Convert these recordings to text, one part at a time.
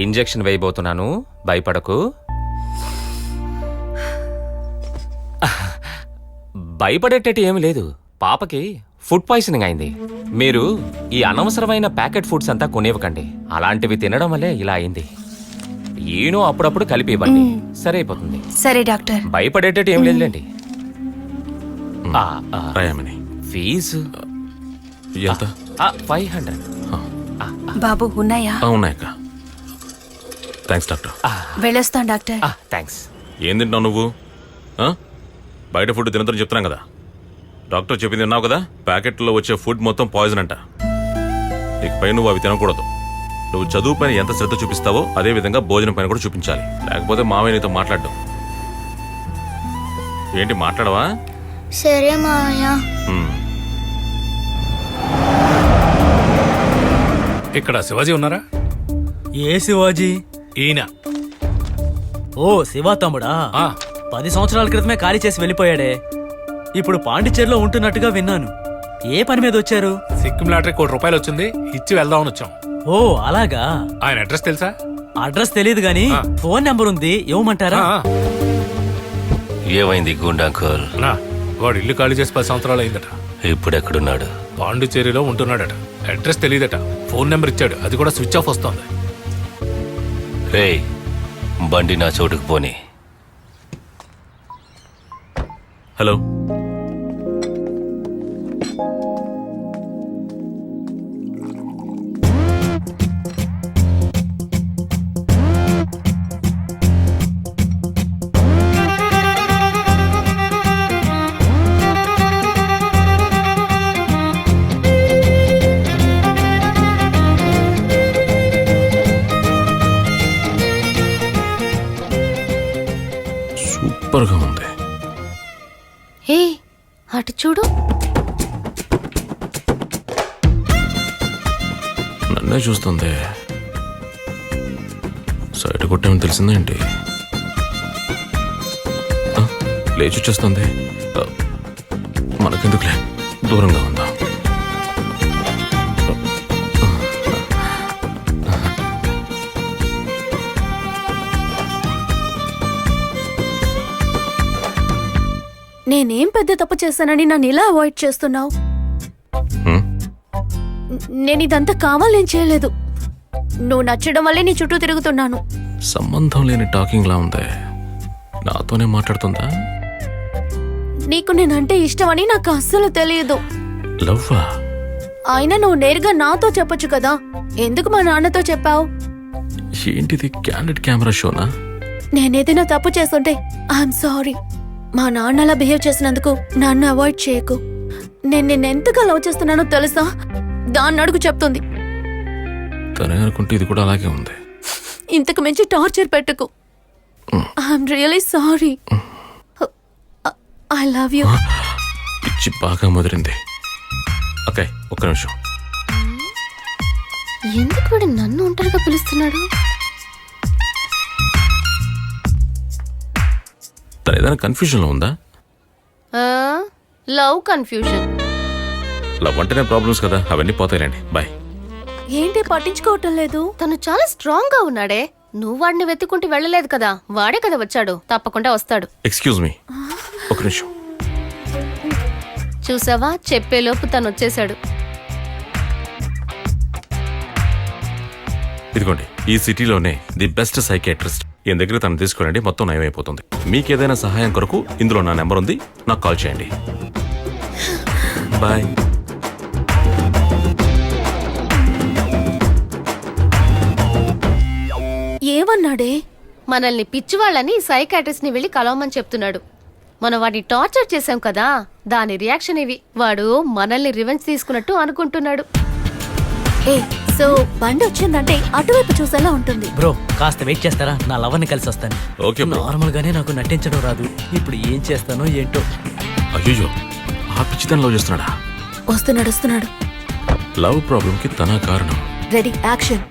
Injection వేయబోతున్నాను, భయపడకు. భయపడేటట్టు ఏమి లేదు. పాపకి ఫుడ్ పాయిజనింగ్ అయింది. మీరు ఈ అనవసరమైన ప్యాకెట్ ఫుడ్స్ అంతా కొనివ్వకండి. అలాంటివి తినడం వల్లే ఇలా అయింది. ఏనో అప్పుడప్పుడు కలిపి ఇవ్వండి, సరే అయిపోతుంది. సరే డాక్టర్. భయపడేటట్టు ఏం లేదులేండి. ఫీజు ఎంత? 500. బాబు ఉన్నాయా? ఉన్నాయక్క. Thanks doctor. వెళ్ళొస్తాను డాక్టర్. థ్యాంక్స్. ఏం తింటున్నావు నువ్వు? బయట ఫుడ్ తినదని చెప్తున్నాం కదా. డాక్టర్ చెప్పింది విన్నావు కదా. ప్యాకెట్లో వచ్చే ఫుడ్ మొత్తం పాయిజన్ అంట. ఇకపై నువ్వు అవి తినకూడదు. నువ్వు చదువు పైన ఎంత శ్రద్ధ చూపిస్తావో అదే విధంగా భోజనం పైన కూడా చూపించాలి. లేకపోతే మామయ్య నీతో మాట్లాడ్డం. ఏంటి మాట్లాడవా? సరే మామయ్య. ఇక్కడ శివాజీ ఉన్నారా? ఏ శివాజీ? ఈయన. ఓ శివ తమ్ముడా. 10 సంవత్సరాల క్రితమే ఖాళీ చేసి వెళ్ళిపోయాడే. ఇప్పుడు పాండిచ్చేరిలో ఉంటున్నట్టుగా విన్నాను. ఏ పని మీద వచ్చారు? సిక్కిం లాటరీ ₹1 వచ్చింది, ఇచ్చి వెళ్దామని వచ్చాం. ఓ అలాగా. ఆయన అడ్రస్ తెలుసా? అడ్రస్ తెలియదు గానీ ఫోన్ నెంబర్ ఉంది, ఇవ్వమంటారా? ఏమైంది గుండాంకుల్? వాడు ఇల్లు ఖాళీ చేసి 10 సంవత్సరాలు అయిందట. ఇప్పుడు ఎక్కడున్నాడు? పాండిచ్చేరిలో ఉంటున్నాడట. అడ్రస్ తెలియదట. ఫోన్ నెంబర్ ఇచ్చాడు, అది కూడా స్విచ్ ఆఫ్ వస్తోంది. రేయ్, బండి నా చోటుకు పోని. హలో. సూపర్గా ఉంది. ఏ అటు చూడు. నన్నే చూస్తుంది. సైట్ కొట్టామని తెలిసిందేంటి? లేచి వచ్చేస్తుంది. మనకెందుకులే, దూరంగా ఉందా. నేనేం పెద్ద తప్పు చేశానని నన్ను ఇలా అవాయిడ్ చేస్తున్నావు? నేను ఇదంతా కావాలని చేయలేదు. నువ్వు నచ్చడం వల్లే నీ చుట్టూ తిరుగుతున్నాను. సంబంధం లేని టాకింగ్ లా ఉందే. నాతోనే మాట్లాడుతుందా? నీకు నేనంటే ఇష్టమని నాకు అస్సలు తెలియదు. లవ్వా? అయినా నువ్వు నేరుగా నాతో చెప్పొచ్చు కదా. ఎందుకు మా నాన్నతో చెప్పావు? ఏంటిది, క్యాండిడ్ కెమెరా షోనా? నేనేదైనా తప్పు చేస్తుంటే ఐఎమ్ సారీ. మా నాన్న అలా బిహేవ్ చేసినందుకు నన్ను అవాయిడ్ చేయకు. నేను నిన్నెంతగా లవ్ చేస్తున్నానో తెలుసా? దాన్ని అడుగు చెప్తుంది. తనే అనుకుంటే ఇది కూడా అలాగే ఉంది. ఇంతకు మించి టార్చర్ పెట్టుకు. I'm really sorry. I love you. పిచ్చి బాగా ముదిరింది. ఓకే, ఒక్క నిమిషం. ఎందుకు వీడు నన్ను ఒంటరిగా పిలుస్తున్నాడు? తను ఏదైనా కన్ఫ్యూజన్ లో ఉందా? Love confusion. లవ్ అంటేనే ప్రాబ్లమ్స్ కదా, అవన్నీ పోతాయిలేండి. బాయ్. ఏంటి పట్టించుకోవటం లేదు? తను చాలా స్ట్రాంగ్ గా ఉన్నాడే. నువ్వు వాడిని వెతుక్కుంటూ వెళ్ళలేదు కదా, వాడే కదా వచ్చాడు. తప్పకుండా వస్తాడు. ఎక్స్క్యూజ్ మీ, ఒక నిమిషం. చూసావా, చెప్పేలోపు తను వచ్చేసాడు. ఇదిగోండి, ఈ సిటీలోనే ది బెస్ట్ సైకియాట్రిస్ట్. ఈయన దగ్గర తను తీసుకురండి, మొత్తం నయమైపోతుంది. మీకేదైనా సహాయం కొరకు ఇందులో నా నెంబర్ ఉంది, నాకు కాల్ చేయండి. బాయ్. ఏమన్నాడే? మనల్ని పిచ్చివాళ్ళని సైకాట్రిస్ట్ ని వెళ్ళి కలవమని చెప్తున్నాడు. మనం వాడిని టార్చర్ చేశాం కదా, దాని రియాక్షన్ ఇవి. వాడు మనల్ని రివెంజ్ తీసుకున్నట్టు అనుకుంటున్నాడు. ఏ సో బండి వచ్చిందంటే అటువైపు చూసేలా ఉంటుంది. బ్రో కాస్త వెయిట్ చేస్తారా? నా లవర్ని కలిసి వస్తాను. ఓకే. నార్మల్ గానే నాకు నటించడం రాదు. ఇప్పుడు ఏం చేస్తానో ఏంటో. అయ్యో, ఆ పిచ్చితనం లవ్ చేస్తున్నాడా? వస్తున్నాడు. లవ్ ప్రాబ్లం కి తన కారణం. Ready, action.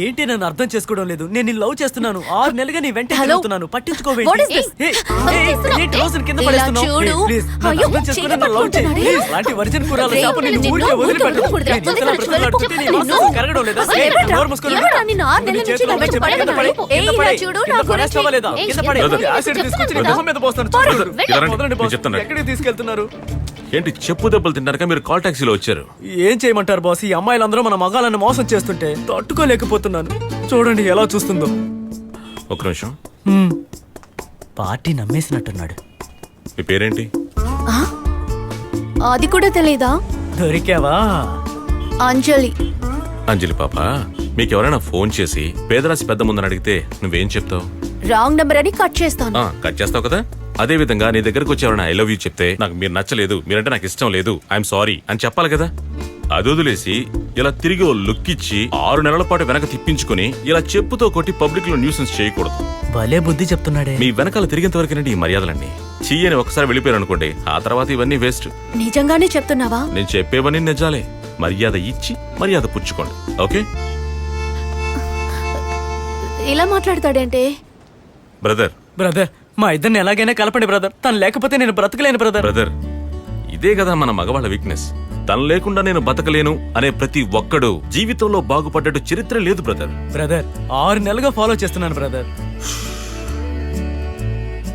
ఏంటి నన్ను అర్థం చేసుకోవడం లేదు. నేను నీ లవ్ చేస్తున్నాను. 6 నెలలుగా నీ వెంట Hello? తిరుగుతున్నాను. పట్టించుకోవేంటి? What is this? Hey, ఏం hey, చేస్తున్నావ్? ఏంటి రోజుని కింద ఇలా పడేస్తున్నావ్? చూడు. Hey, please, నన్ను అయ్యో, అర్థం చేసుకుని నన్ను చెయ్యి love చేయి. పట్టుకుంటున్నాడే. Please, ఇలాంటి వర్జిన్ కూరల రేయ్, చేప నిన్ను నిన్ను ఊరికే వదిలిపెట్టను. ఊరికే నీ జీవితంలో వదిలిపెట్టను. బ్రతుకులాడుతుంటే నీ వెళ్ళిపో. వాసన కరగడం లేదా? అసలు Hey, ఎవడ్రా? నోరు మూసుకొని ఎవడ్రా నిన్ను 6 నీ నెలల నుంచి చేతిలో ఇలా నుంచి పడేయడం? కింద పడి, ఏయ్, కింద ఇలా పడి. చూడు, కింద నా పడేస్తావా గురించి. లేదా? ఏయ్, కింద పడి. brother. యాసిడ్ తీసుకొచ్చి నీ మొహం మీద పోస్తాను. Brother, చూడు. ఇలా రండి. వదలండి నేను బాస్. చెప్తాను. ఎక్కడికి తీసుకెళ్తున్నారు? ఏంటి చెప్పు దెబ్బలు తింటారుగా మీరు కాల్ టాక్సీలో వచ్చారు? ఏం చేయమంటారు బాస్? ఈ అమ్మాయిలందరూ మన మగాలను మోసం చేస్తుంటే తట్టుకోలేకపోతున్నాను. చూడండి ఎలా చూస్తుందో. ఒక్క నిమిషం. పార్టీ నమ్మేసినట్టున్నాడు. మీ పేరేంటి? ఆ? అది కూడా తెలీదా? దొరికావా? అంజలి. అంజలి పాప, మీకెవరైనా ఫోన్ చేసి పేదరాశి పెద్ద ముందని అడిగితే నువ్వేం చెప్తావు? రాంగ్ నెంబర్ అని కట్ చేస్తాను. కట్ చేస్తావు కదా. అదే విధంగా నీ దగ్గరకు వచ్చి ఎవరైనా ఐ లవ్ యూ చెప్తే నాకు మీరు నచ్చలేదు, మీరంటే నాకు ఇష్టం లేదు, ఐఎమ్ సారీ అని చెప్పాలి కదా. అది వదిలేసి ఇలా తిరిగి ఓ లుక్ ఇచ్చి 6 నెలల పాటు వెనక తిప్పించుకుని ఇలా చెప్పుతో కొట్టి పబ్లిక్ లో న్యూసెన్స్ చేయకూడదు. భలే బుద్ధి చెప్తున్నాడే. మీ వెనకాల తిరిగేంత వరకేనండి ఈ మర్యాదలన్నీ. చెయ్యని ఒకసారి వెళ్ళిపోయారు అనుకోండి, ఆ తర్వాత ఇవన్నీ వేస్ట్. నిజంగానే చెప్తున్నావా? నేను చెప్పేవన్నీ నిజాలే. మర్యాద ఇచ్చి మర్యాద పుచ్చుకోండి, ఓకే? ఇలా మాట్లాడతాడేంటే? బ్రదర్ బ్రదర్, మా ఇద్దరిని ఎలాగైనా కలపండి బ్రదర్. తను లేకపోతే నేను బ్రతకలేను బ్రదర్. బ్రదర్, ఇదే కదా మన మగవాళ్ళ వీక్నెస్. తను లేకుండా నేను బతకలేను అనే ప్రతి ఒక్కడు జీవితంలో బాగుపడ్డట్టు చరిత్ర లేదు బ్రదర్. బ్రదర్ 6 నెలలుగా ఫాలో చేస్తున్నాను బ్రదర్.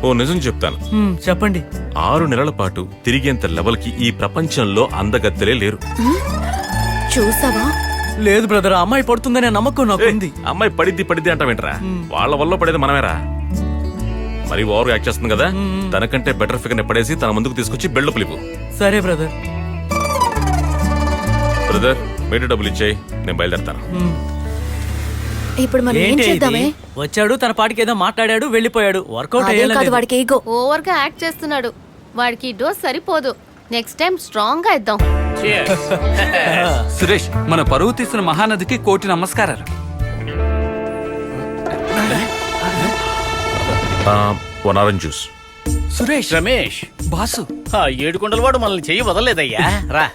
ఓ నిజం చెప్తాను. చెప్పండి. 6 నెలల పాటు తిరిగేంత లెవెల్కి ఈ ప్రపంచంలో అందగత్తెలే లేరు. చూసావా? లేదు బ్రదర్, ఆ అమ్మాయి పడుతుందనే నమ్మకం నాకు ఉంది. అమ్మాయి పడిద్ది అంటావేంట్రా? వాళ్ళ వల్ల పడేది మనమేరా. మరి ఓవర్ యాక్ట్ చేస్తుంది కదా, తనకంటే బెటర్ ఫిగర్ పడేసి తన ముందుకు తీసుకొచ్చి బెల్డ్ పిలుపు. సరే బ్రదర్. బ్రదర్, మీటర్ డబ్బులు ఇచ్చేయి, నేను బయలుదేరతాను. ఇప్పుడు మనం ఏం ఏంటి ఇది? చేద్దామే? వచ్చాడు, తన పాటికి ఏదో మాట్లాడాడు, వెళ్ళిపోయాడు. వర్కౌట్ అదే కాదు, వాడికి ఈగో. ఓవర్ గా యాక్ట్ చేస్తున్నాడు. వాడికి ఈ డోస్ సరిపోదు. నెక్స్ట్ టైం స్ట్రాంగ్ గా ఇద్దాం. సురేష్, మన పరువు తీసిన మహానదికి 1,000,000 నమస్కారాలు. One orange juice. Suresh, Ramesh, boss. ఆ ఏడుకొండల వాడు మనల్ని చెయ్యి వదలలేదయ్యా. రా.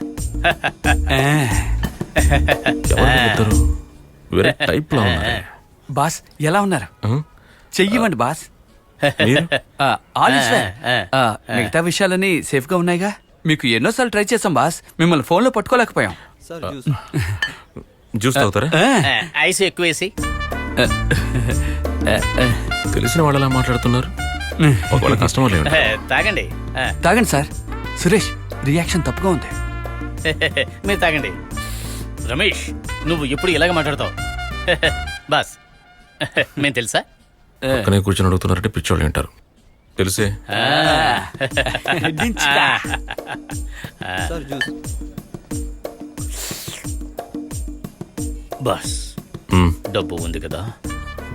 వేరే టైప్ లో ఉన్నారే. బాస్ ఎలా ఉన్నారు? చెయ్యివ్వండి బాస్. మీరు? All is well. మిగతా విషయాలన్నీ సేఫ్ గా ఉన్నాయిగా? మీకు ఎన్నోసార్లు ట్రై చేసాం బాస్, మిమ్మల్ని ఫోన్ లో పట్టుకోలేకపోయాం. జ్యూస్ తాగుతారా? ఐస్ ఎక్కువేసి. తెలిసిన వాళ్ళలా మాట్లాడుతున్నారు. ఒకవేళ కస్టమర్లు ఏమిటి? తాగండి. తాగండి సార్. సురేష్, రియాక్షన్ తప్పుగా ఉంది. మీరు తాగండి. రమేష్, నువ్వు ఎప్పుడు ఇలాగ మాట్లాడతావు? బాస్, మేము తెలుసా? పక్కనే కూర్చొని అడుగుతున్నారంటే పిచ్చోళ్ళు వింటారు. తెలిసే. బాస్, డబ్బు ఉంది కదా?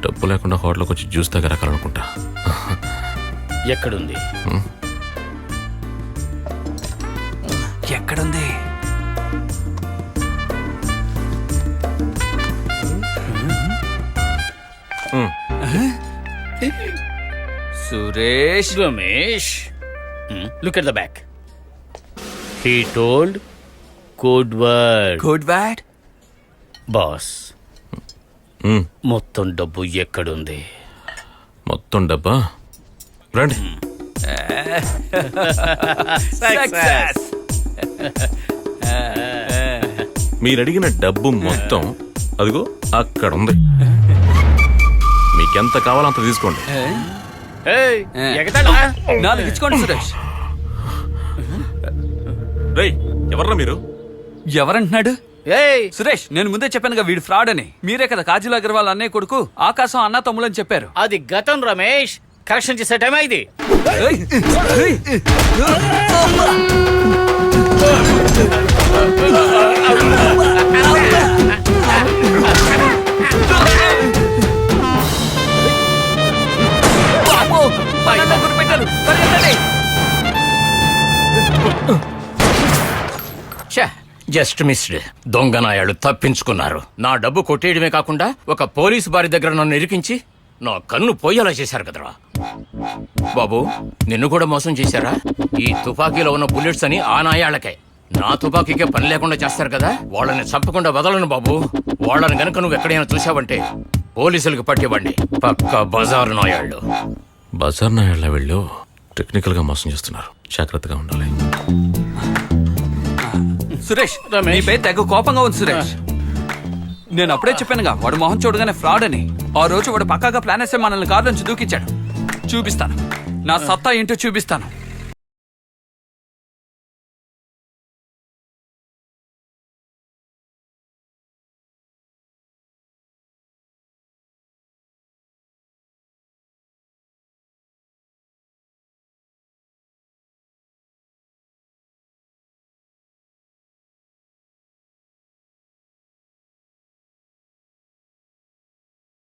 డబ్బు లేకుండా హోటల్కి వచ్చి జ్యూస్ దగ్గర రకాలనుకుంటా. ఎక్కడుంది? ఎక్కడుంది? Suresh. Ramesh, look at the back. He told code word. Good bad. Boss, మొత్తం డబ్బు ఎక్కడుంది? మొత్తం డబ్బా? రండి. సక్సెస్. మీరు అడిగిన డబ్బు మొత్తం అదిగో అక్కడ ఉంది. మీకెంత కావాలో అంత తీసుకోండి. ఏయ్, ఎగతాళా? 4 ఇచ్చుకోండి సురేష్. రేయ్, ఎవర్రా మీరు? ఎవరంటున్నాడు? ఏయ్, సురేష్, నేను ముందే చెప్పానుగా వీడు ఫ్రాడ్ అని. మీరే కదా కాజల్ అగర్వాల్ అన్నయ్య కొడుకు, ఆకాశం అన్న తమ్ములని చెప్పారు. అది గతం రమేష్. కరెక్షన్ చేసే టైం ఇది. ఏయ్, ఏయ్. బాబో, పైన గురిపెట్టారు. పరిగెత్తండి. Just missed. దొంగనాయాలు తప్పించుకున్నారు. నా డబ్బు కొట్టేయడమే కాకుండా ఒక పోలీసు బారి దగ్గర నన్ను ఇరికించి నా కన్ను పోయేలా చేశారు కదరా. బాబు, నిన్ను కూడా మోసం చేశారా? ఈ తుపాకీలో ఉన్న బుల్లెట్స్ అని ఆ నాయాళ్ళకే. నా తుపాకీకే పని లేకుండా చేస్తారు కదా, వాళ్ళని చంపకుండా వదలను బాబు. వాళ్ళని గనక నువ్వు ఎక్కడైనా చూసావంటే పోలీసులకు పట్టివ్వండి. పక్క బజారు నాయాళ్ళు. బజార్ నాయాళ్ళ వీళ్ళు టెక్నికల్ గా మోసం చేస్తున్నారు, జాగ్రత్తగా ఉండాలి. సురేష్ నీ పేరు తెగ కోపంగా ఉంది సురేష్. నేను అప్పుడే చెప్పానుగా వాడు మొహం చూడగానే ఫ్రాడ్ అని. ఆ రోజు వాడు పక్కాగా ప్లాన్ వేస్తే మనల్ని కారు నుంచి దూకించాడు. చూపిస్తాను, నా సత్తా ఏంటో చూపిస్తాను.